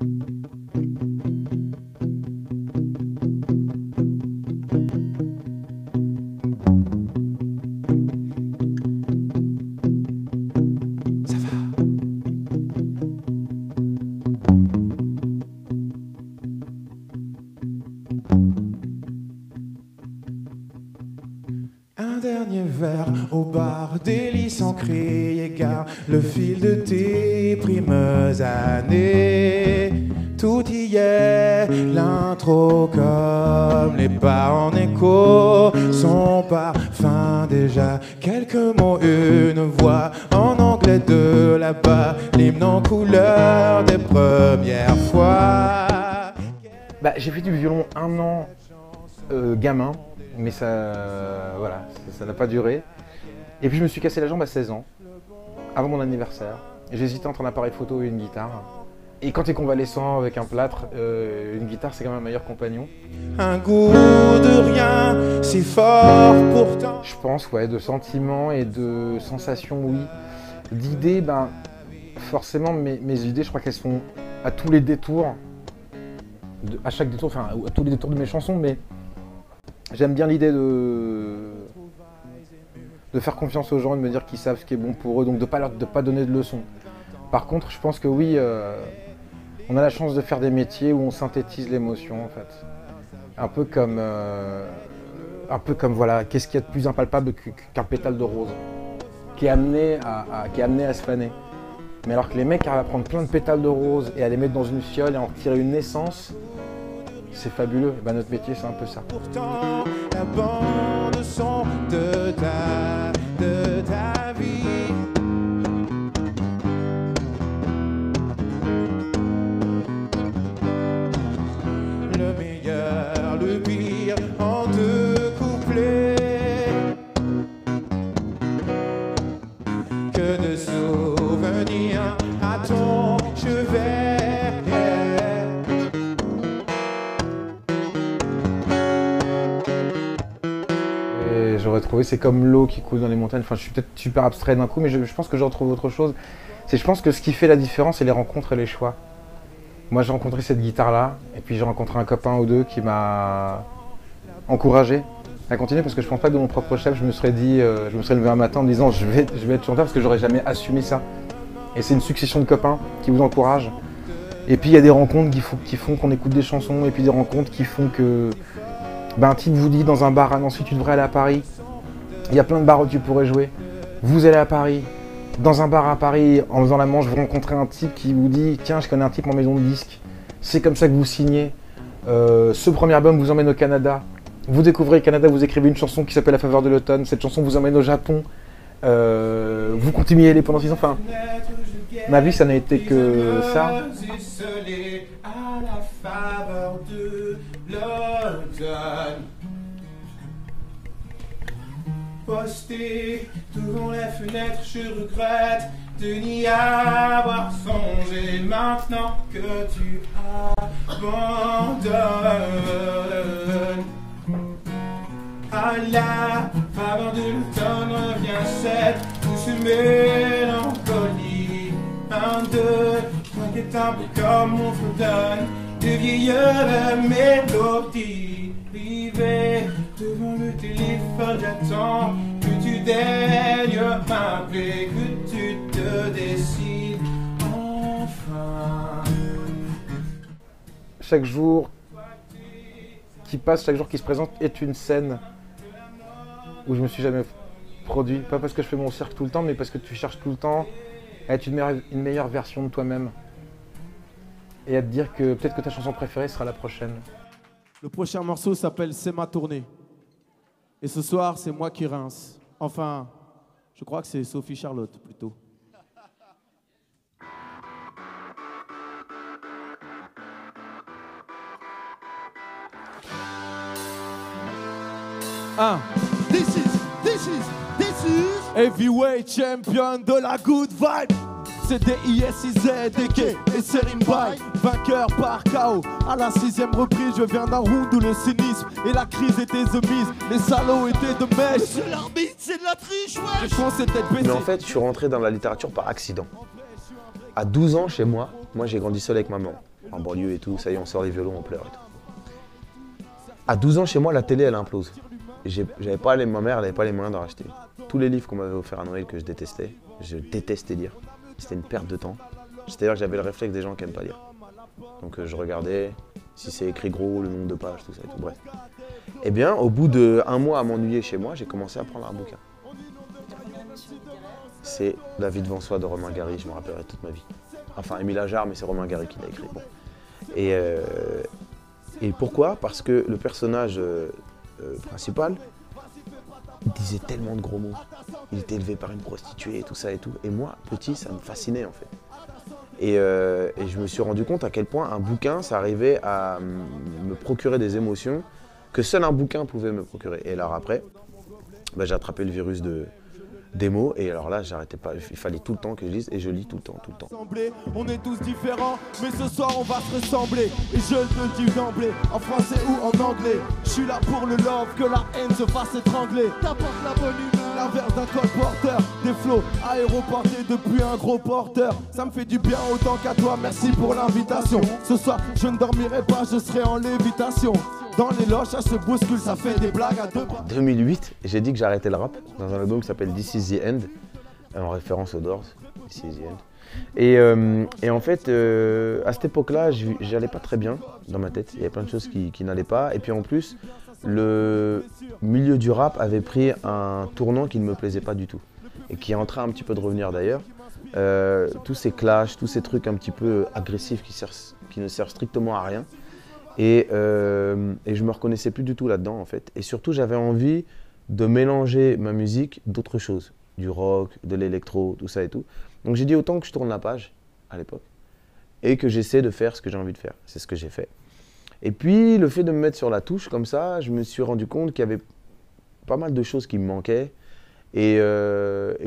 Un dernier verre au bar, délice en cri et gare, le fil de tes primes années. Tout y est, l'intro comme les pas en écho, son parfum déjà, quelques mots, une voix en anglais de là-bas, l'hymne en couleur des premières fois. Bah, j'ai fait du violon 1 an gamin, mais ça voilà, ça n'a pas duré. Et puis je me suis cassé la jambe à 16 ans, avant mon anniversaire. J'hésitais entre un appareil photo et une guitare. Et quand t'es convalescent avec un plâtre, une guitare c'est quand même un meilleur compagnon. Un goût de rien, si fort pourtant. Je pense, ouais, de sentiments et de sensations, oui. D'idées, ben, forcément, mes idées, je crois qu'elles sont à tous les détours, à chaque détour, enfin, à tous les détours de mes chansons, mais j'aime bien l'idée de faire confiance aux gens et de me dire qu'ils savent ce qui est bon pour eux, donc de pas donner de leçons. Par contre, je pense que oui, on a la chance de faire des métiers où on synthétise l'émotion, en fait. Un peu comme voilà, qu'est-ce qu'il y a de plus impalpable qu'un pétale de rose, qui est amené à se faner. Mais alors que les mecs arrivent à prendre plein de pétales de rose et à les mettre dans une fiole et à en tirer une essence, c'est fabuleux. Et ben, notre métier, c'est un peu ça. Pourtant, la bande son de ta vie. Le meilleur, le pire, en deux couplets. Que de souvenirs à ton chevet. J'aurais trouvé, c'est comme l'eau qui coule dans les montagnes. Enfin, je suis peut-être super abstrait d'un coup, mais je pense que j'en trouve autre chose. Je pense que ce qui fait la différence, c'est les rencontres et les choix. Moi, j'ai rencontré cette guitare-là, et puis j'ai rencontré un copain ou deux qui m'a encouragé à continuer, parce que je pense pas que de mon propre chef, je me serais levé un matin en me disant je vais être chanteur, parce que j'aurais jamais assumé ça. Et c'est une succession de copains qui vous encouragent. Et puis il y a des rencontres qui font qu'on écoute des chansons, et puis des rencontres qui font que un type vous dit dans un bar à Nancy, tu devrais aller à Paris. Il y a plein de bars où tu pourrais jouer. Vous allez à Paris. Dans un bar à Paris, en faisant la manche, vous rencontrez un type qui vous dit tiens, je connais un type en maison de disques. C'est comme ça que vous signez. Ce premier album vous emmène au Canada. Vous découvrez le Canada, vous écrivez une chanson qui s'appelle La faveur de l'automne. Cette chanson vous emmène au Japon. Vous continuez à aller pendant 6 ans. Enfin, ma vie, ça n'a été que ça. À la faveur de l'automne, posté devant les fenêtres, je regrette de n'y avoir songé. Maintenant que tu abandonnes, à la faveur de l'automne revient cette douce mélancolie. Un, deux, t'inquiète un peu comme on fredonne de vieilles mélodies. Privé devant le téléphone, j'attends que tu daignes m'appeler, que tu te décides enfin. Chaque jour qui passe, chaque jour qui se présente est une scène où je me suis jamais produit. Pas parce que je fais mon cirque tout le temps, mais parce que tu cherches tout le temps à être une meilleure version de toi-même. Et à te dire que peut-être que ta chanson préférée sera la prochaine. Le prochain morceau s'appelle C'est ma tournée. Et ce soir, c'est moi qui rince. Enfin, je crois que c'est Sophie Charlotte plutôt. Ah. This is Heavyweight champion de la good vibe. C'est D-I-S-I-Z-D-K et Serim Bay. Vainqueur par KO. À la 6e reprise, je viens d'un round où le cynisme et la crise étaient the mise. Les salauds étaient de mèche. Monsieur l'arbitre, c'est de la triche, ouais. Les Français tête baissée. Mais en fait, je suis rentré dans la littérature par accident. À 12 ans, chez moi j'ai grandi seul avec maman. en banlieue et tout. Ça y est, on sort les violons, on pleure et tout. À 12 ans, chez moi, la télé, elle implose. Ma mère, elle n'avait pas les moyens d'en racheter. Tous les livres qu'on m'avait offerts à Noël que je détestais lire. C'était une perte de temps. C'est-à-dire que j'avais le réflexe des gens qui n'aiment pas lire. Donc je regardais, si c'est écrit gros, le nombre de pages, tout ça et tout, bref. Eh bien, au bout d'1 mois à m'ennuyer chez moi, j'ai commencé à prendre un bouquin. C'est La vie devant soi de Romain Gary, je me rappellerai toute ma vie. Enfin, Émile Ajar, mais c'est Romain Gary qui l'a écrit. Bon. Et pourquoi? Parce que le personnage principal, il disait tellement de gros mots. Il était élevé par une prostituée et tout ça et tout. Et moi, petit, ça me fascinait en fait. Et je me suis rendu compte à quel point un bouquin, ça arrivait à me procurer des émotions que seul un bouquin pouvait me procurer. Et alors après, j'ai attrapé le virus des mots, et alors là, j'arrêtais pas. Il fallait tout le temps que je lise, et je lis tout le temps. On est tous différents, mais ce soir on va se ressembler. Et je te dis d'emblée, en français ou en anglais. Je suis là pour le love, que la haine se fasse étrangler. T'apportes la bonne humeur, l'inverse d'un colporteur. Des flots aéroportés depuis un gros porteur. Ça me fait du bien autant qu'à toi, merci pour l'invitation. Ce soir, je ne dormirai pas, je serai en lévitation. Dans les loges, ça se bouscule, ça fait des blagues à deux bras. 2008, j'ai dit que j'arrêtais le rap dans un album qui s'appelle This Is The End, en référence aux Doors, This Is The End. Et en fait, à cette époque-là, j'allais pas très bien dans ma tête. Il y avait plein de choses qui n'allaient pas. Et puis en plus, le milieu du rap avait pris un tournant qui ne me plaisait pas du tout. Et qui est en train un petit peu de revenir d'ailleurs. Tous ces clashs, tous ces trucs un petit peu agressifs qui ne servent strictement à rien. Et je me reconnaissais plus du tout là-dedans en fait. Et surtout, j'avais envie de mélanger ma musique d'autres choses. Du rock, de l'électro, tout ça et tout. Donc j'ai dit autant que je tourne la page à l'époque et que j'essaie de faire ce que j'ai envie de faire. C'est ce que j'ai fait. Et puis le fait de me mettre sur la touche comme ça, je me suis rendu compte qu'il y avait pas mal de choses qui me manquaient. Et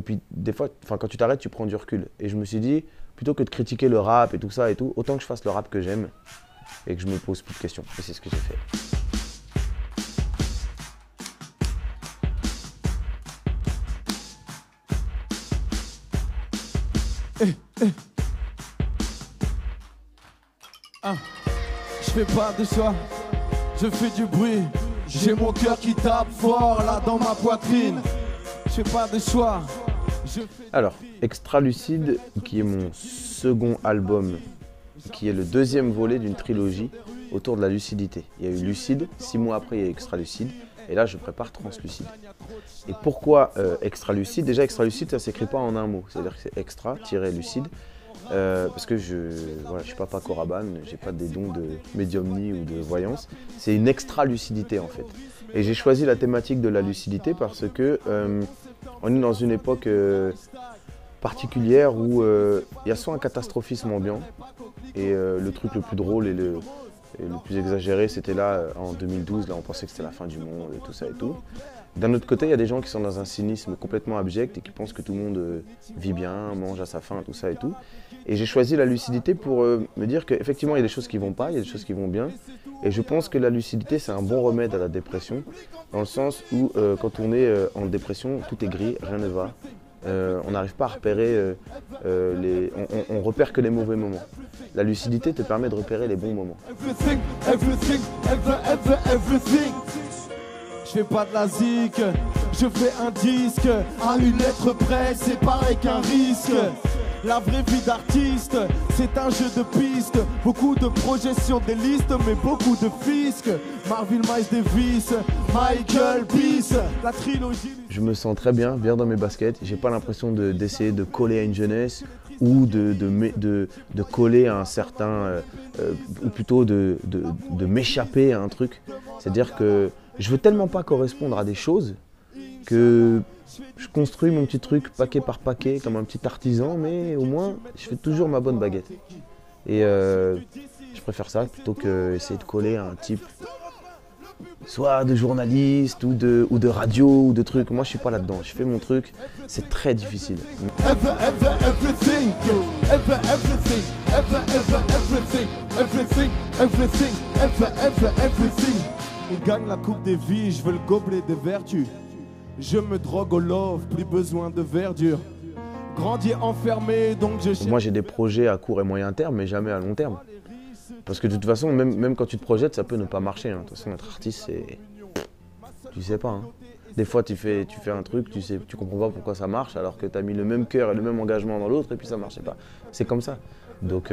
puis des fois, quand tu t'arrêtes, tu prends du recul. Et je me suis dit, plutôt que de critiquer le rap et tout ça et tout, autant que je fasse le rap que j'aime. Et que je me pose plus de questions. Et c'est ce que j'ai fait. Je fais pas de choix, je fais du bruit. J'ai mon cœur qui tape fort là dans ma poitrine. Je fais pas de choix. Alors, Extra Lucide, qui est mon second album, qui est le deuxième volet d'une trilogie autour de la lucidité. Il y a eu Lucide, 6 mois après il y a eu Extra Lucide, et là je prépare Translucide. Et pourquoi Extra Lucide? Déjà Extra Lucide, ça ne s'écrit pas en un mot, c'est-à-dire que c'est extra-lucide, parce que je ne suis pas Paco Rabanne, j'ai pas des dons de médiumnie ou de voyance, c'est une extra-lucidité en fait. Et j'ai choisi la thématique de la lucidité parce que on est dans une époque particulière où il y a soit un catastrophisme ambiant, et le truc le plus drôle et le plus exagéré, c'était là en 2012, là on pensait que c'était la fin du monde et tout ça et tout. D'un autre côté, il y a des gens qui sont dans un cynisme complètement abject et qui pensent que tout le monde vit bien, mange à sa faim, tout ça et tout. Et j'ai choisi la lucidité pour me dire qu'effectivement il y a des choses qui vont pas, il y a des choses qui vont bien. Et je pense que la lucidité c'est un bon remède à la dépression, dans le sens où quand on est en dépression, tout est gris, rien ne va. On n'arrive pas à repérer, on repère que les mauvais moments. La lucidité te permet de repérer les bons moments. Je fais pas de la zik, je fais un disque. À une lettre près, c'est pareil qu'un risque. La vraie vie d'artiste, c'est un jeu de pistes. Beaucoup de projections des listes, mais beaucoup de fiscs. Marvin Miles Davis, Michael Peace, la trilogie. Je me sens très bien dans mes baskets. J'ai pas l'impression d'essayer de coller à une jeunesse ou de coller à un certain, ou plutôt de m'échapper à un truc. C'est-à-dire que je veux tellement pas correspondre à des choses que je construis mon petit truc paquet par paquet comme un petit artisan, mais au moins je fais toujours ma bonne baguette. Et je préfère ça plutôt que essayer de coller à un type soit de journaliste ou de radio ou de trucs. Moi je suis pas là-dedans, je fais mon truc, c'est très difficile. On gagne la coupe des vies, je veux le gobelet des vertus. Je me drogue au love, plus besoin de verdure. Grandi enfermé, donc je... Moi j'ai des projets à court et moyen terme, mais jamais à long terme. Parce que de toute façon, même quand tu te projettes, ça peut ne pas marcher. Hein. De toute façon, être artiste, c'est... Tu sais pas. Hein. Des fois, tu fais un truc, tu comprends pas pourquoi ça marche, alors que tu as mis le même cœur et le même engagement dans l'autre, et puis ça marchait pas. C'est comme ça. Donc,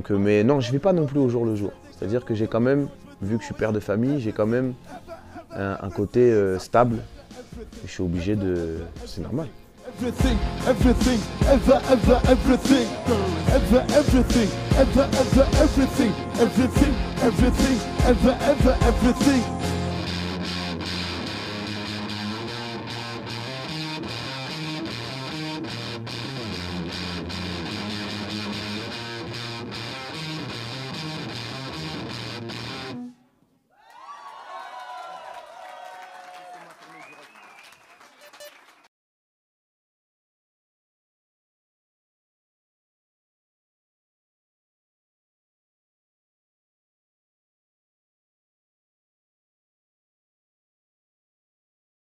mais non, je vis pas non plus au jour le jour. C'est-à-dire que j'ai quand même, vu que je suis père de famille, j'ai quand même un côté stable. Et je suis obligé de... C'est normal. Everything, everything, ever, ever, everything. Ever, everything, ever, ever, everything. Everything, everything, ever, ever, everything.